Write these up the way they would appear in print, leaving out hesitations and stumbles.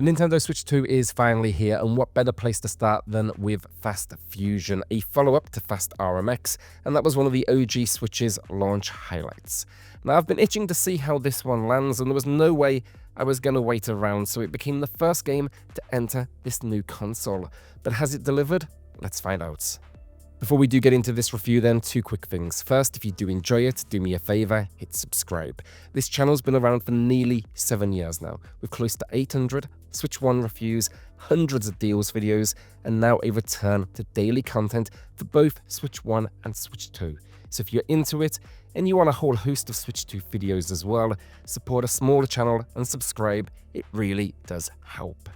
The Nintendo Switch 2 is finally here, and what better place to start than with Fast Fusion, a follow-up to Fast RMX, and that was one of the OG Switch's launch highlights. Now, I've been itching to see how this one lands, and there was no way I was going to wait around, so it became the first game to enter this new console. But has it delivered? Let's find out. Before we do get into this review then, two quick things. First, if you do enjoy it, do me a favor, hit subscribe. This channel's been around for nearly 7 years now, with close to 800 Switch 1 reviews, hundreds of deals videos, and now a return to daily content for both Switch 1 and Switch 2. So if you're into it, and you want a whole host of Switch 2 videos as well, support a smaller channel and subscribe, it really does help.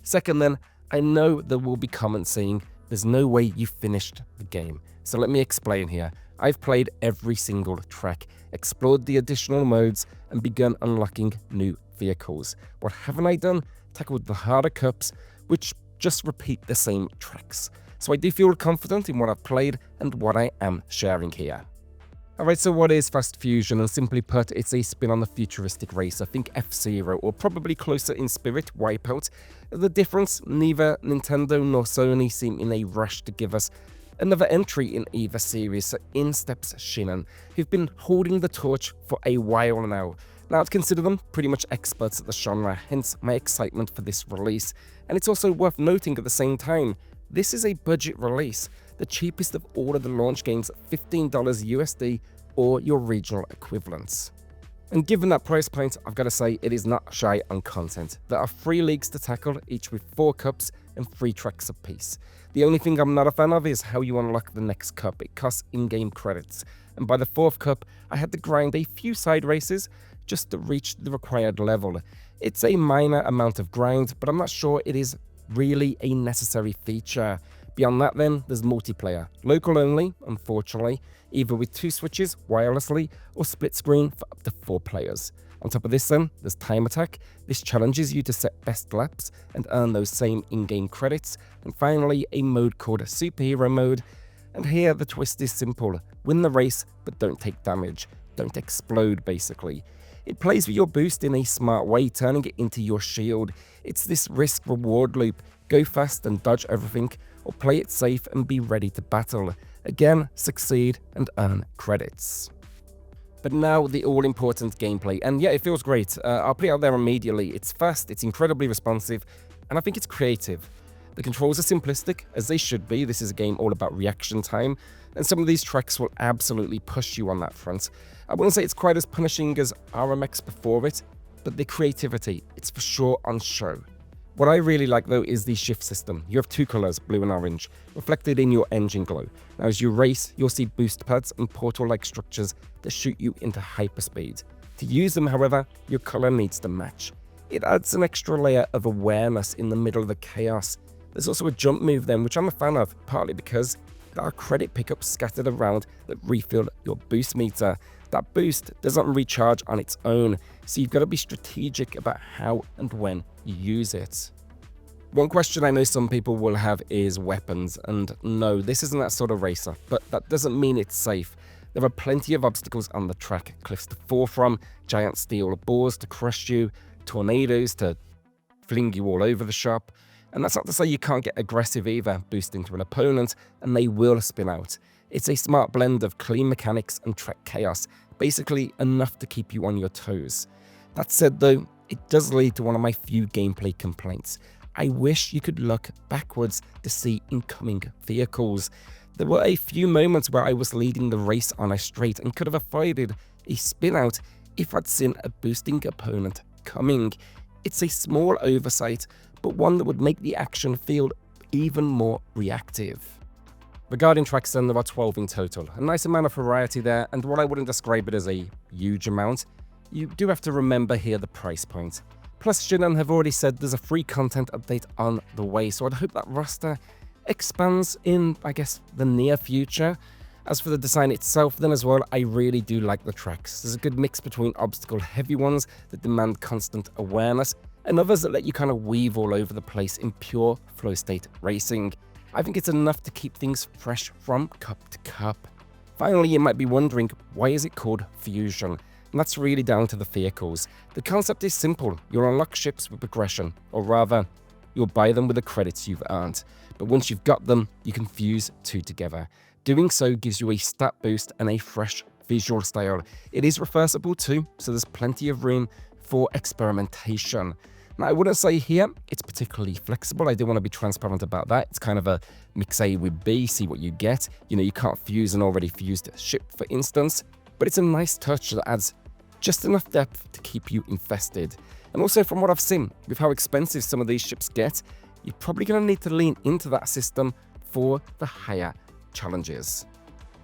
Second then, I know there will be comments saying, there's no way you finished the game. So let me explain here. I've played every single track, explored the additional modes, and begun unlocking new vehicles. What haven't I done? Tackled the harder cups, which just repeat the same tracks. So I do feel confident in what I've played and what I am sharing here. Alright, so what is Fast Fusion? And simply put, it's a spin on the futuristic racer. Think F-Zero, or probably closer in spirit, Wipeout. The difference, neither Nintendo nor Sony seem in a rush to give us another entry in either series, so in steps Shin'en, who've been holding the torch for a while now. Now, I'd consider them pretty much experts at the genre, hence my excitement for this release. And it's also worth noting at the same time, this is a budget release, the cheapest of all of the launch games at $15 USD or your regional equivalents. And given that price point, I've got to say it is not shy on content. There are 3 leagues to tackle, each with 4 cups and 3 tracks apiece. The only thing I'm not a fan of is how you unlock the next cup. It costs in-game credits, and by the 4th cup, I had to grind a few side races just to reach the required level. It's a minor amount of grind, but I'm not sure it is really a necessary feature. Beyond that then, there's multiplayer. Local only, unfortunately, either with 2 switches wirelessly or split screen for up to 4 players. On top of this then, there's Time Attack. This challenges you to set best laps and earn those same in-game credits. And finally, a mode called Superhero Mode. And here the twist is simple. Win the race, but don't take damage. Don't explode, basically. It plays with your boost in a smart way, turning it into your shield. It's this risk-reward loop. Go fast and dodge everything, or play it safe and be ready to battle. Again, succeed and earn credits. But now the all-important gameplay, and yeah, it feels great. I'll put it out there immediately. It's fast, it's incredibly responsive, and I think it's creative. The controls are simplistic, as they should be. This is a game all about reaction time, and some of these tracks will absolutely push you on that front. I wouldn't say it's quite as punishing as RMX before it, but the creativity, it's for sure on show. What I really like though is the shift system. You have 2 colors, blue and orange, reflected in your engine glow. Now as you race, you'll see boost pads and portal-like structures that shoot you into hyperspeed. To use them, however, your color needs to match. It adds an extra layer of awareness in the middle of the chaos. There's also a jump move then, which I'm a fan of, partly because there are credit pickups scattered around that refill your boost meter. That boost doesn't recharge on its own, so you've got to be strategic about how and when you use it. One question I know some people will have is weapons, and no, this isn't that sort of racer, but that doesn't mean it's safe. There are plenty of obstacles on the track, cliffs to fall from, giant steel balls to crush you, tornadoes to fling you all over the shop. And that's not to say you can't get aggressive either, boost into an opponent, and they will spin out. It's a smart blend of clean mechanics and track chaos, basically enough to keep you on your toes. That said though, it does lead to one of my few gameplay complaints. I wish you could look backwards to see incoming vehicles. There were a few moments where I was leading the race on a straight and could have avoided a spin out if I'd seen a boosting opponent coming. It's a small oversight, but one that would make the action feel even more reactive. Regarding tracks then, there are 12 in total, a nice amount of variety there, and while I wouldn't describe it as a huge amount, you do have to remember here the price point. Plus Shin'en have already said there's a free content update on the way, so I'd hope that roster expands in, I guess, the near future. As for the design itself then as well, I really do like the tracks. There's a good mix between obstacle-heavy ones that demand constant awareness, and others that let you kind of weave all over the place in pure flow state racing. I think it's enough to keep things fresh from cup to cup. Finally, you might be wondering, why is it called Fusion? and that's really down to the vehicles. The concept is simple. You'll unlock ships with progression, or rather, you'll buy them with the credits you've earned. But once you've got them, you can fuse two together. Doing so gives you a stat boost and a fresh visual style. It is reversible too, so there's plenty of room for experimentation. Now, I wouldn't say here it's particularly flexible. I do want to be transparent about that. It's kind of a mix A with B, see what you get. You know, you can't fuse an already fused ship, for instance, but it's a nice touch that adds just enough depth to keep you invested. And also from what I've seen, with how expensive some of these ships get, you're probably going to need to lean into that system for the higher challenges.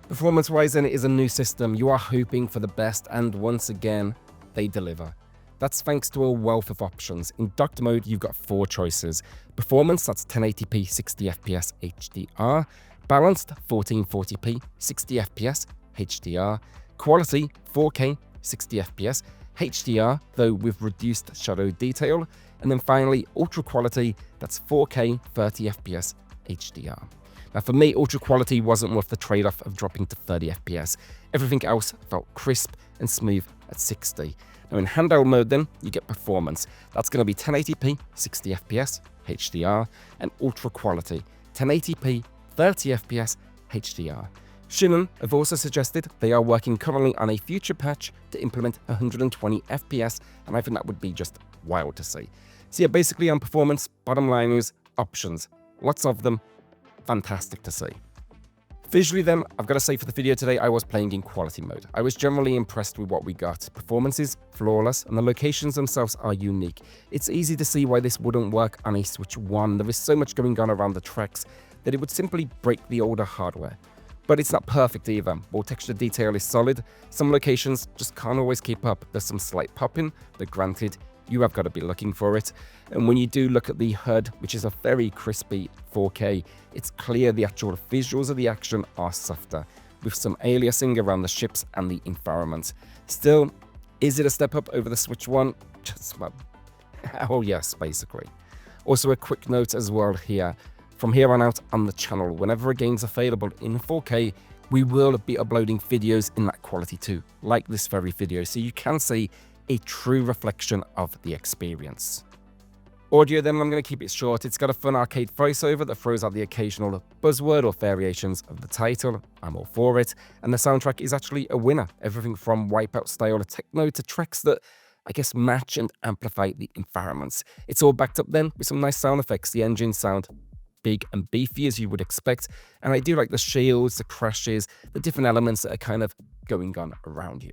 Performance-wise, then, it is a new system. You are hoping for the best, and once again, they deliver. That's thanks to a wealth of options. In docked mode, you've got 4 choices. Performance, that's 1080p 60fps HDR. Balanced, 1440p 60fps HDR. Quality, 4K 60fps HDR, though with reduced shadow detail. And then finally, ultra quality, that's 4K 30fps HDR. Now for me, ultra quality wasn't worth the trade-off of dropping to 30fps. Everything else felt crisp and smooth at 60. Now in handheld mode then, you get performance. That's going to be 1080p 60fps HDR and ultra quality 1080p 30fps HDR. Shin'en have also suggested they are working currently on a future patch to implement 120 FPS, and I think that would be just wild to see. So yeah, basically on performance, bottom line is options. Lots of them. Fantastic to see. Visually then, I've got to say for the video today, I was playing in quality mode. I was generally impressed with what we got. Performance is flawless, and the locations themselves are unique. It's easy to see why this wouldn't work on a Switch 1. There is so much going on around the tracks that it would simply break the older hardware. But it's not perfect either. While texture detail is solid, some locations just can't always keep up. There's some slight popping, but granted, you have got to be looking for it. And when you do look at the HUD, which is a very crispy 4K, it's clear the actual visuals of the action are softer, with some aliasing around the ships and the environment. Still, is it a step up over the Switch 1? Just, well, oh yes, basically. Also a quick note as well here. From here on out on the channel, whenever a game's available in 4K, we will be uploading videos in that quality too, like this very video, so you can see a true reflection of the experience. Audio then, I'm going to keep it short. It's got a fun arcade voiceover that throws out the occasional buzzword or variations of the title. I'm all for it. And the soundtrack is actually a winner. Everything from Wipeout style techno to tracks that I guess match and amplify the environments. It's all backed up then with some nice sound effects. The engines sound big and beefy as you would expect. And I do like the shields, the crashes, the different elements that are kind of going on around you.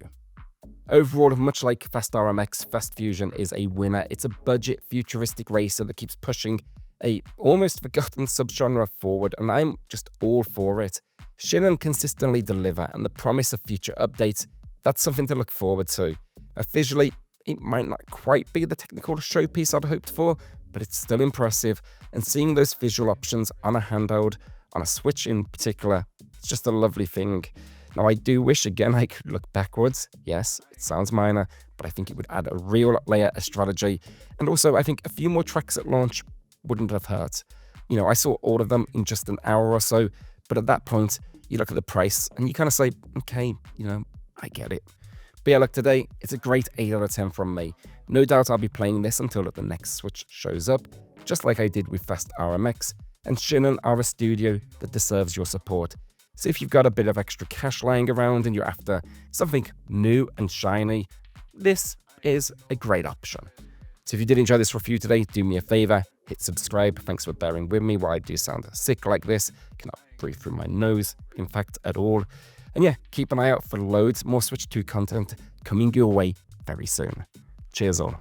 Overall, much like Fast RMX, Fast Fusion is a winner. It's a budget, futuristic racer that keeps pushing a almost forgotten subgenre forward, and I'm just all for it. Shin'en consistently deliver, and the promise of future updates, that's something to look forward to. Visually, it might not quite be the technical showpiece I'd hoped for, but it's still impressive, and seeing those visual options on a handheld, on a Switch in particular, it's just a lovely thing. Now, I do wish, again, I could look backwards. Yes, it sounds minor, but I think it would add a real layer of strategy. And also, I think a few more tracks at launch wouldn't have hurt. You know, I saw all of them in just an hour or so, but at that point, you look at the price and you kind of say, okay, you know, I get it. But yeah, look, today, it's a great 8 out of 10 from me. No doubt I'll be playing this until the next Switch shows up, just like I did with Fast RMX, and Shin'en are a studio that deserves your support. So if you've got a bit of extra cash lying around and you're after something new and shiny, this is a great option. So if you did enjoy this review today, do me a favor, hit subscribe. Thanks for bearing with me while I do sound sick like this. Cannot breathe through my nose, in fact, at all. And yeah, keep an eye out for loads more Switch 2 content coming your way very soon. Cheers all.